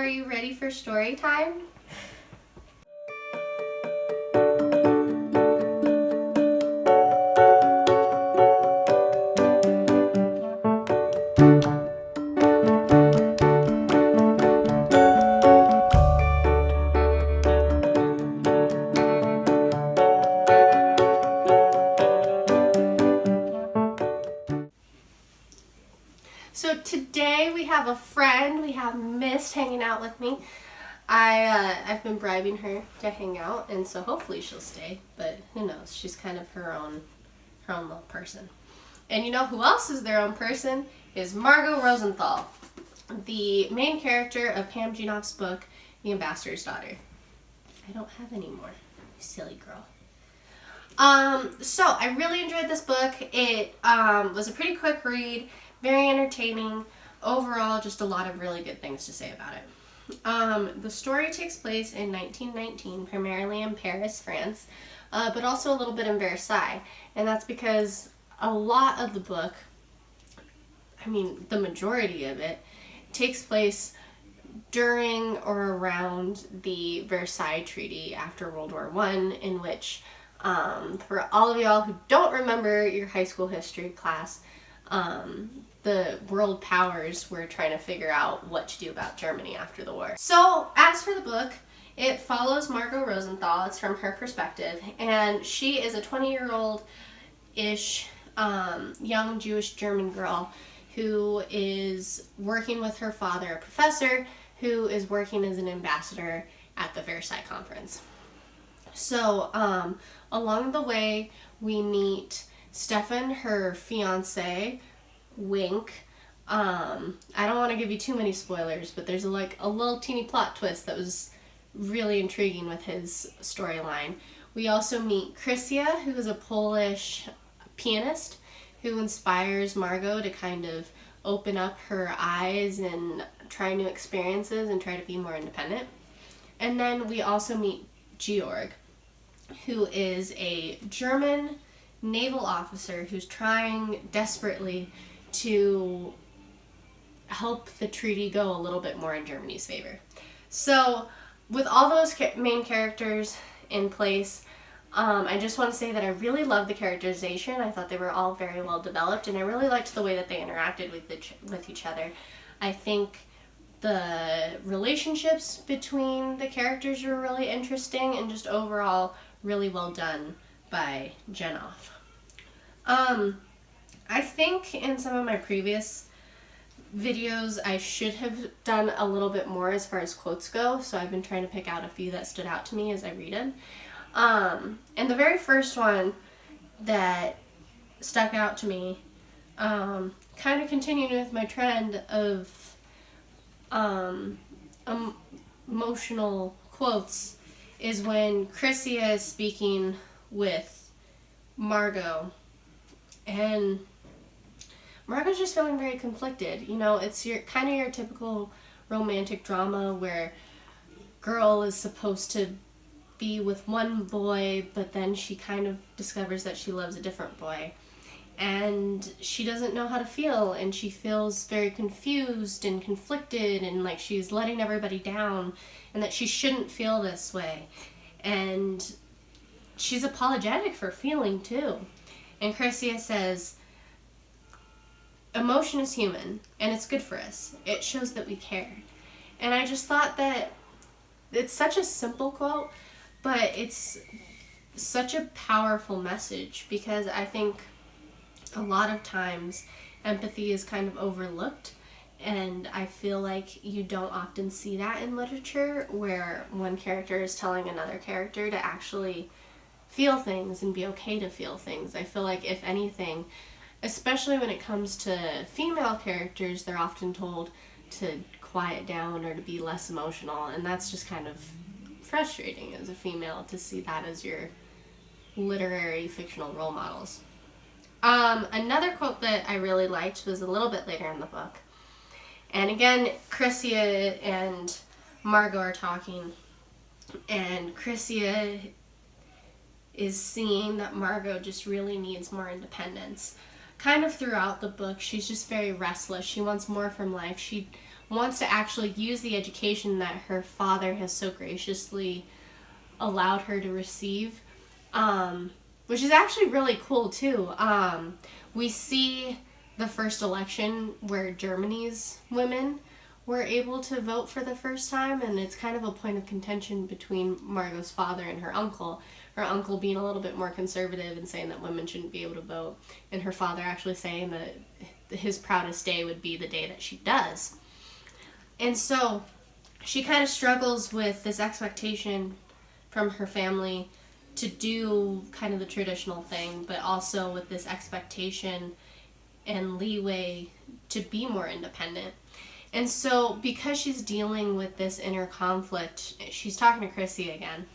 are you ready for story time? So today we have a friend. We have Miss hanging out with me. I've been bribing her to hang out, and so hopefully she'll stay. But who knows? She's kind of her own little person. And you know who else is their own person? Is Margot Rosenthal, the main character of Pam Genoff's book, The Ambassador's Daughter. I don't have any more. Silly girl. So I really enjoyed this book. It was a pretty quick read, very entertaining. Overall, just a lot of really good things to say about it. The story takes place in 1919, primarily in Paris, France, but also a little bit in Versailles. And that's because a lot of the book, I mean, the majority of it, takes place during or around the Versailles Treaty after World War I, in which, for all of y'all who don't remember your high school history class, the world powers were trying to figure out what to do about Germany after the war. So, as for the book, it follows Margot Rosenthal. It's from her perspective, and she is a 20-year-old-ish young Jewish German girl who is working with her father, a professor, who is working as an ambassador at the Versailles Conference. So, along the way, we meet Stefan, her fiance, wink. I don't want to give you too many spoilers, but there's a little teeny plot twist that was really intriguing with his storyline. We also meet Krysia, who is a Polish pianist who inspires Margot to kind of open up her eyes and try new experiences and try to be more independent. And then we also meet Georg, who is a German naval officer who's trying desperately to help the treaty go a little bit more in Germany's favor. So, with all those main characters in place, I just want to say that I really loved the characterization. I thought they were all very well developed, and I really liked the way that they interacted with each other. I think the relationships between the characters were really interesting, and just overall really well done by Genoff. I think in some of my previous videos I should have done a little bit more as far as quotes go, so I've been trying to pick out a few that stood out to me as I read them. And the very first one that stuck out to me, kind of continuing with my trend of emotional quotes, is when Krysia is speaking with Margot, and Margot's just feeling very conflicted. You know, it's your typical romantic drama where girl is supposed to be with one boy, but then she kind of discovers that she loves a different boy. And she doesn't know how to feel, and she feels very confused and conflicted, and like she's letting everybody down, and that she shouldn't feel this way. And she's apologetic for feeling too. And Krysia says, emotion is human, and it's good for us. It shows that we cared. And I just thought that it's such a simple quote, but it's such a powerful message, because I think a lot of times empathy is kind of overlooked, and I feel like you don't often see that in literature, where one character is telling another character to actually feel things and be okay to feel things. I feel like, if anything, especially when it comes to female characters, they're often told to quiet down or to be less emotional, and that's just kind of frustrating as a female to see that as your literary fictional role models. Another quote that I really liked was a little bit later in the book. And again, Krysia and Margot are talking, and Krysia is seeing that Margot just really needs more independence. Kind of throughout the book, she's just very restless. She wants more from life. She wants to actually use the education that her father has so graciously allowed her to receive, which is actually really cool too. We see the first election where Germany's women were able to vote for the first time, and it's kind of a point of contention between Margot's father and her uncle. Her uncle being a little bit more conservative and saying that women shouldn't be able to vote, and her father actually saying that his proudest day would be the day that she does. And so she kind of struggles with this expectation from her family to do kind of the traditional thing, but also with this expectation and leeway to be more independent. And so because she's dealing with this inner conflict, she's talking to Chrissy again.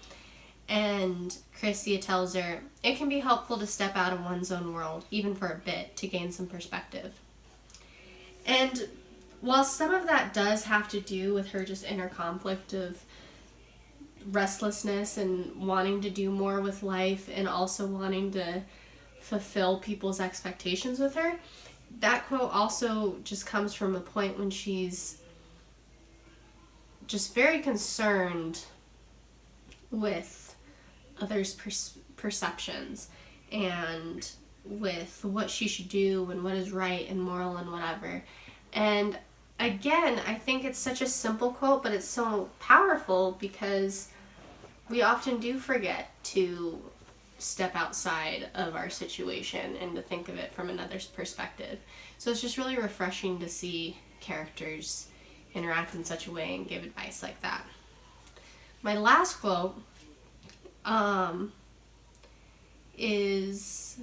And Chrissy tells her it can be helpful to step out of one's own world, even for a bit, to gain some perspective. And while some of that does have to do with her just inner conflict of restlessness and wanting to do more with life and also wanting to fulfill people's expectations with her, that quote also just comes from a point when she's just very concerned with others' perceptions and with what she should do and what is right and moral and whatever. And again, I think it's such a simple quote, but it's so powerful because we often do forget to step outside of our situation and to think of it from another's perspective. So it's just really refreshing to see characters interact in such a way and give advice like that. My last quote is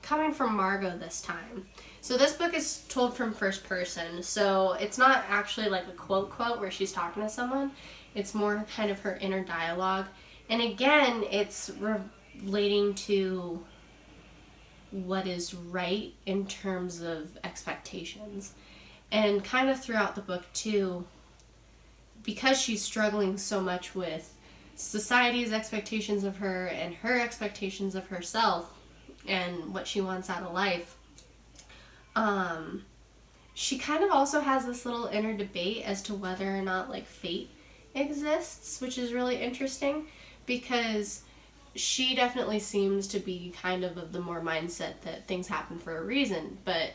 coming from Margot this time. So this book is told from first person, so it's not actually like a quote where she's talking to someone. It's more kind of her inner dialogue. And again, it's relating to what is right in terms of expectations. And kind of throughout the book too, because she's struggling so much with society's expectations of her and her expectations of herself and what she wants out of life, she kind of also has this little inner debate as to whether or not like fate exists, which is really interesting because she definitely seems to be kind of the more mindset that things happen for a reason. But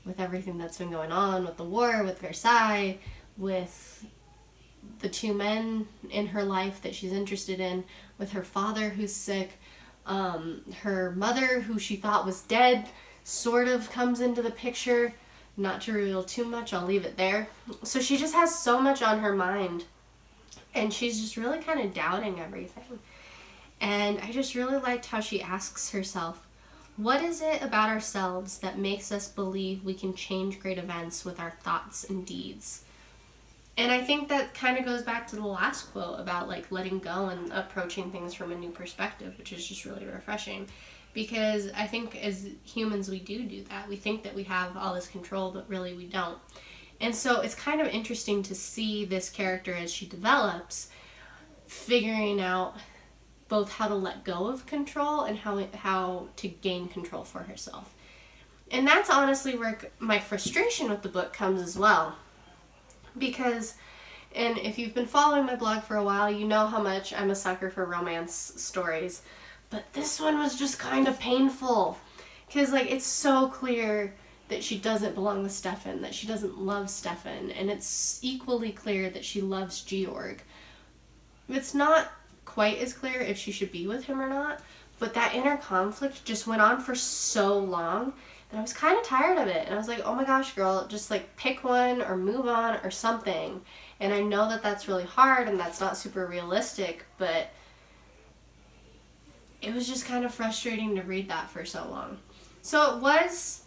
with everything that's been going on with the war, with Versailles, with the two men in her life that she's interested in, with her father who's sick, her mother who she thought was dead sort of comes into the picture. Not to reveal too much, I'll leave it there. So she just has so much on her mind, and she's just really kind of doubting everything. And I just really liked how she asks herself, what is it about ourselves that makes us believe we can change great events with our thoughts and deeds? And I think that kind of goes back to the last quote about like letting go and approaching things from a new perspective, which is just really refreshing. Because I think as humans we do that. We think that we have all this control, but really we don't. And so it's kind of interesting to see this character as she develops, figuring out both how to let go of control and how to gain control for herself. And that's honestly where my frustration with the book comes as well. Because, and if you've been following my blog for a while, you know how much I'm a sucker for romance stories. But this one was just kind of painful. Because, like, it's so clear that she doesn't belong with Stefan, that she doesn't love Stefan, and it's equally clear that she loves Georg. It's not quite as clear if she should be with him or not, but that inner conflict just went on for so long that I was kind of tired of it. And I was like, oh my gosh, girl, just like pick one or move on or something. And I know that that's really hard and that's not super realistic, but it was just kind of frustrating to read that for so long. So it was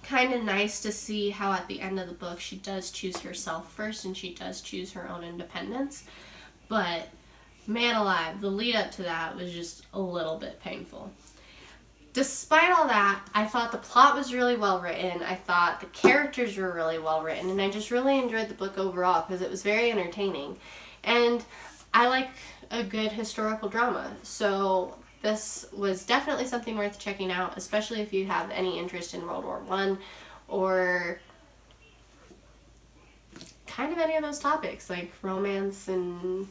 kind of nice to see how at the end of the book she does choose herself first and she does choose her own independence. But man alive, the lead up to that was just a little bit painful. Despite all that, I thought the plot was really well written. I thought the characters were really well written, and I just really enjoyed the book overall because it was very entertaining. And I like a good historical drama, so this was definitely something worth checking out, especially if you have any interest in World War I or kind of any of those topics, like romance and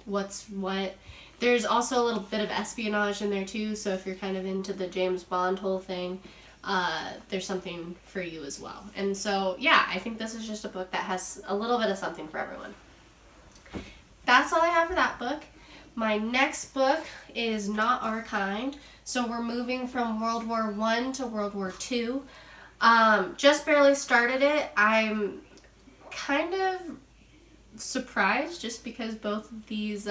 what's what. There's also a little bit of espionage in there too, so if you're kind of into the James Bond whole thing, there's something for you as well. And so, yeah, I think this is just a book that has a little bit of something for everyone. That's all I have for that book. My next book is Not Our Kind. So we're moving from World War I to World War II. Just barely started it. I'm kind of surprised just because both of these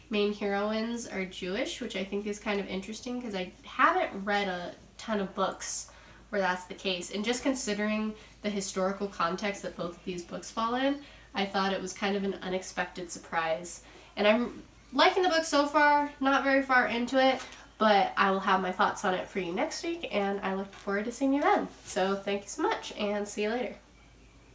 main heroines are Jewish, which I think is kind of interesting because I haven't read a ton of books where that's the case. And just considering the historical context that both of these books fall in, I thought it was kind of an unexpected surprise. And I'm liking the book so far, not very far into it, but I will have my thoughts on it for you next week, and I look forward to seeing you then. So thank you so much, and see you later.